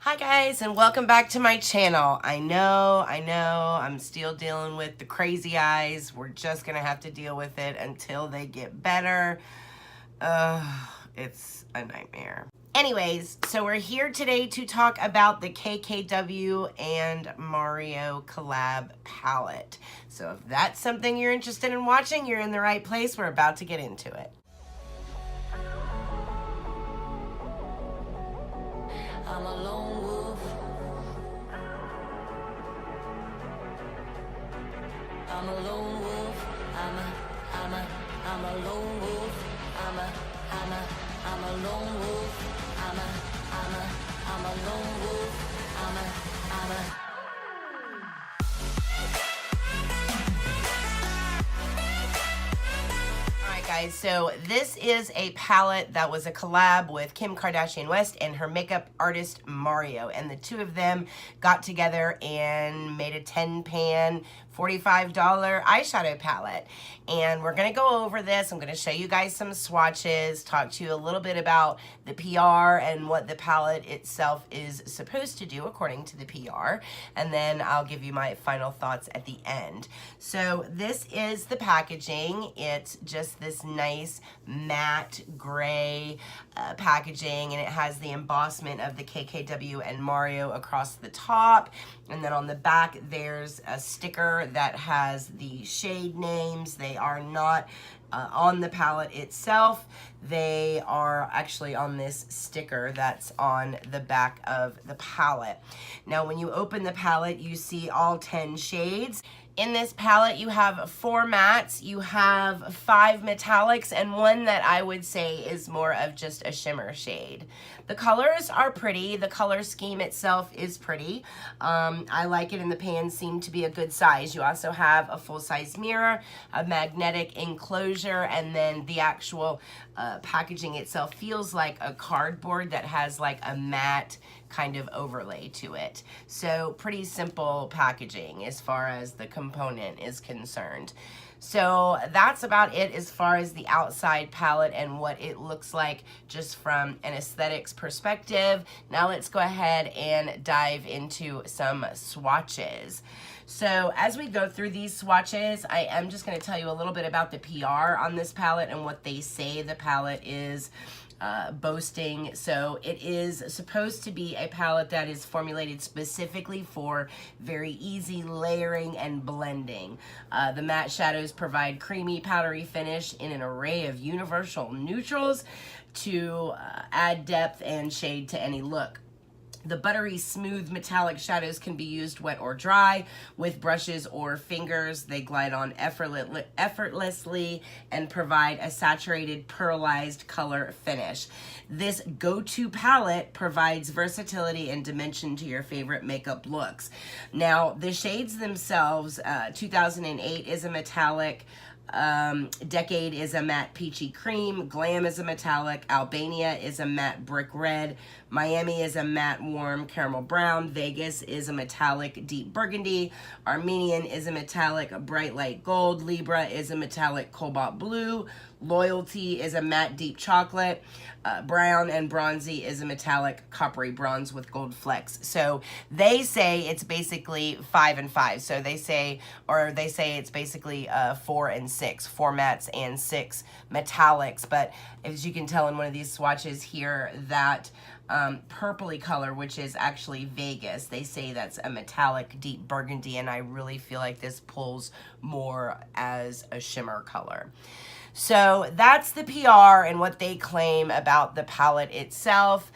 Hi guys, and welcome back to my channel. I know, I'm still dealing with the crazy eyes. We're just gonna have to deal with it until they get better. It's a nightmare. Anyways, so we're here today to talk about the KKW and Mario collab palette. So if that's something you're interested in watching, you're in the right place. We're about to get into it. I'm a lone wolf. I'm a lone wolf. I'm a lone wolf. I'm a lone wolf. I'm a lone wolf. Alright guys, so this is a palette that was a collab with Kim Kardashian West and her makeup artist Mario, and the two of them got together and made a 10-pan $45 eyeshadow palette. And we're going to go over this. I'm going to show you guys some swatches, talk to you a little bit about the PR and what the palette itself is supposed to do according to the PR, and then I'll give you my final thoughts at the end. So this is the packaging. It's just this nice matte gray packaging, and it has the embossment of the KKW and Mario across the top, and then on the back there's a sticker that has the shade names. They are not on the palette itself. They are actually on this sticker that's on the back of the palette. Now when you open the palette, you see all 10 shades. In this palette, you have 4 mattes, you have 5 metallics, and one that I would say is more of just a shimmer shade. The colors are pretty. The color scheme itself is pretty. I like it, and the pans seem to be a good size. You also have a full-size mirror, a magnetic enclosure, and then the actual packaging itself feels like a cardboard that has like a matte kind of overlay to it. So pretty simple packaging as far as the component is concerned. So that's about it as far as the outside palette and what it looks like just from an aesthetics perspective. Now let's go ahead and dive into some swatches. So as we go through these swatches, I am just going to tell you a little bit about the PR on this palette and what they say the palette is boasting. So it is supposed to be a palette that is formulated specifically for very easy layering and blending. The matte shadows provide creamy, powdery finish in an array of universal neutrals to add depth and shade to any look. The buttery, smooth, metallic shadows can be used wet or dry with brushes or fingers. They glide on effortlessly and provide a saturated, pearlized color finish. This go-to palette provides versatility and dimension to your favorite makeup looks. Now, the shades themselves, 2008 is a metallic, Decade is a matte peachy cream, Glam is a metallic, Albania is a matte brick red, Miami is a matte warm caramel brown, Vegas is a metallic deep burgundy, Armenian is a metallic bright light gold, Libra is a metallic cobalt blue, Loyalty is a matte deep chocolate, Brown and Bronzy is a metallic coppery bronze with gold flecks. So they say it's basically 5 and 5. So they say it's basically 4 and 6, 4 mattes and 6 metallics. But as you can tell in one of these swatches here, that purpley color, which is actually Vegas, they say that's a metallic deep burgundy, and I really feel like this pulls more as a shimmer color. So that's the PR and what they claim about the palette itself.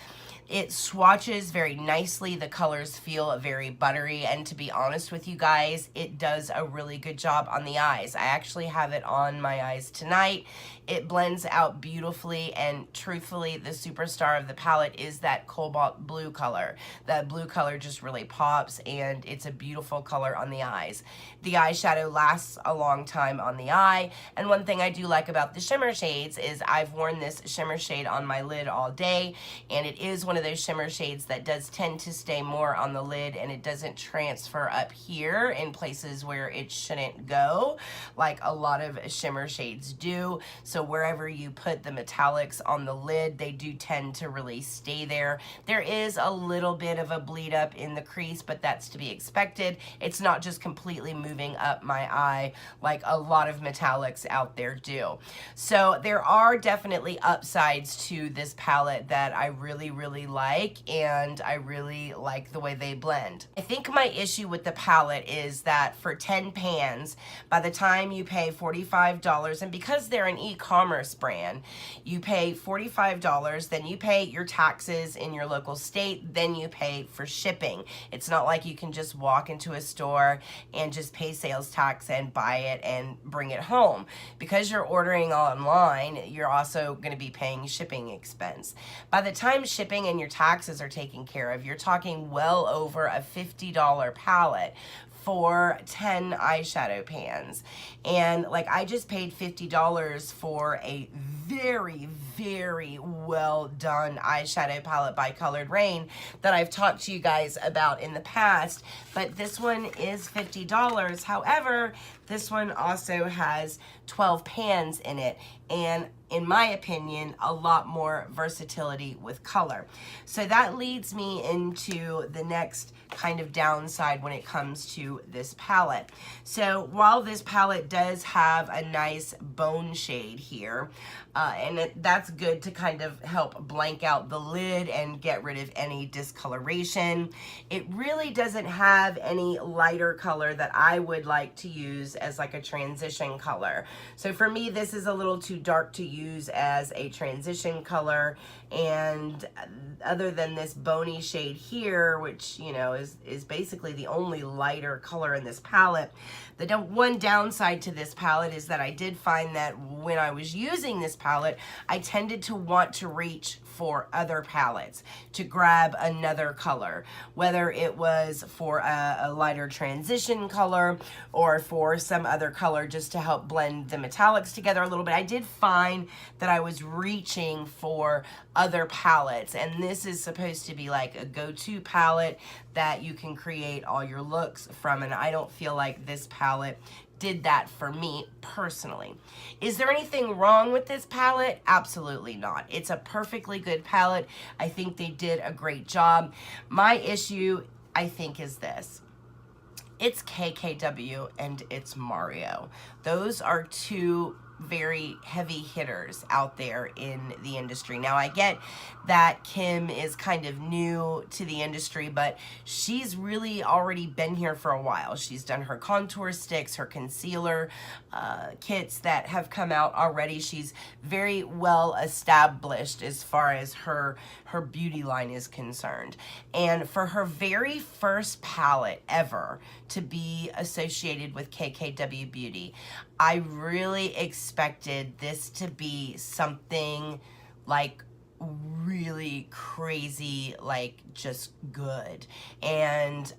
It swatches very nicely. The colors feel very buttery, and to be honest with you guys, it does a really good job on the eyes. I actually have it on my eyes tonight. It blends out beautifully, and truthfully, the superstar of the palette is that cobalt blue color. That blue color just really pops, and it's a beautiful color on the eyes. The eyeshadow lasts a long time on the eye, and one thing I do like about the shimmer shades is I've worn this shimmer shade on my lid all day, and it is one of those shimmer shades that does tend to stay more on the lid, and it doesn't transfer up here in places where it shouldn't go, like a lot of shimmer shades do. So wherever you put the metallics on the lid, they do tend to really stay there. There is a little bit of a bleed up in the crease, but that's to be expected. It's not just completely moving up my eye like a lot of metallics out there do. So there are definitely upsides to this palette that I really, really like, and I really like the way they blend. I think my issue with the palette is that for 10 pans, by the time you pay $45, and because they're an e-commerce brand, you pay $45, then you pay your taxes in your local state, then you pay for shipping. It's not like you can just walk into a store and just pay sales tax and buy it and bring it home. Because you're ordering online, you're also going to be paying shipping expense. By the time shipping and your taxes are taken care of, you're talking well over a $50 palette for 10 eyeshadow pans. And like, I just paid $50 for a very, very well done eyeshadow palette by Colored Rain that I've talked to you guys about in the past, but this one is $50. However, this one also has 12 pans in it, and in my opinion, a lot more versatility with color. So that leads me into the next kind of downside when it comes to this palette. So while this palette does have a nice bone shade here, and that's good to kind of help blank out the lid and get rid of any discoloration, it really doesn't have any lighter color that I would like to use as like a transition color. So for me, this is a little too dark to use as a transition color, and other than this bony shade here, which, you know, is basically the only lighter color in this palette, the one downside to this palette is that I did find that when I was using this palette, I tended to want to reach for other palettes to grab another color, whether it was for a lighter transition color or for some other color just to help blend the metallics together a little bit. I did find that I was reaching for other palettes, and this is supposed to be like a go-to palette that you can create all your looks from, and I don't feel like this palette did that for me personally. Is there anything wrong with this palette? Absolutely not. It's a perfectly good palette. I think they did a great job. My issue, I think, is this. It's KKW and it's Mario. Those are two very heavy hitters out there in the industry. Now, I get that Kim is kind of new to the industry, but she's really already been here for a while. She's done her contour sticks, her concealer kits that have come out already. She's very well established as far as her beauty line is concerned. And for her very first palette ever to be associated with KKW Beauty, I really expected this to be something like really crazy, like just good. And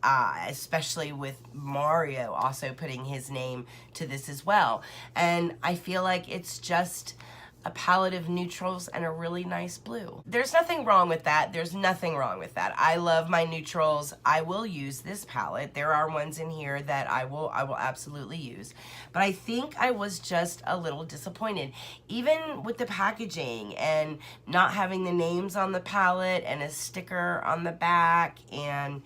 especially with Mario also putting his name to this as well. And I feel like it's just a palette of neutrals and a really nice blue. There's nothing wrong with that. There's nothing wrong with that. I love my neutrals. I will use this palette. There are ones in here that I will absolutely use. But I think I was just a little disappointed. Even with the packaging and not having the names on the palette and a sticker on the back, and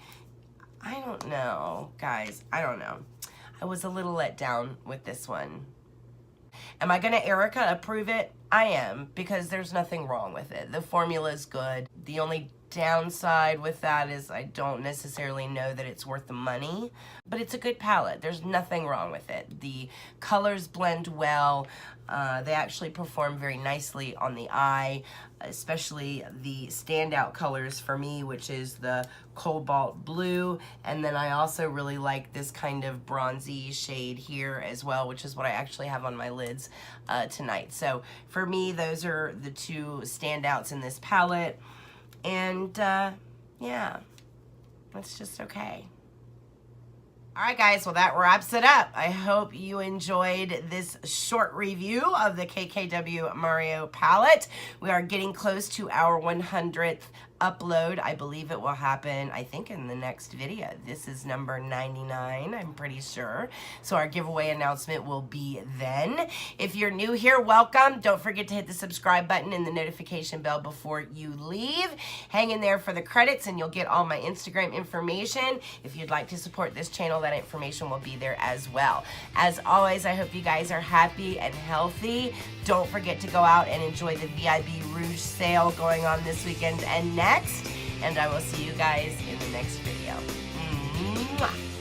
I don't know, guys, I don't know. I was a little let down with this one. Am I gonna Erica approve it? I am, because there's nothing wrong with it. The formula is good. The only downside with that is I don't necessarily know that it's worth the money, but it's a good palette. There's nothing wrong with it. The colors blend well. They actually perform very nicely on the eye, especially the standout colors for me, which is the cobalt blue, and then I also really like this kind of bronzy shade here as well, which is what I actually have on my lids tonight. So for me, those are the two standouts in this palette, and yeah, it's just okay. All right, guys, well, that wraps it up. I hope you enjoyed this short review of the KKWMARIO palette. We are getting close to our 100th upload. I believe it will happen, I think, in the next video. This is number 99, I'm pretty sure. So our giveaway announcement will be then. If you're new here, welcome. Don't forget to hit the subscribe button and the notification bell before you leave. Hang in there for the credits and you'll get all my Instagram information. If you'd like to support this channel, that information will be there as well. As always, I hope you guys are happy and healthy. Don't forget to go out and enjoy the VIB Rouge sale going on this weekend and next. And I will see you guys in the next video. Mwah.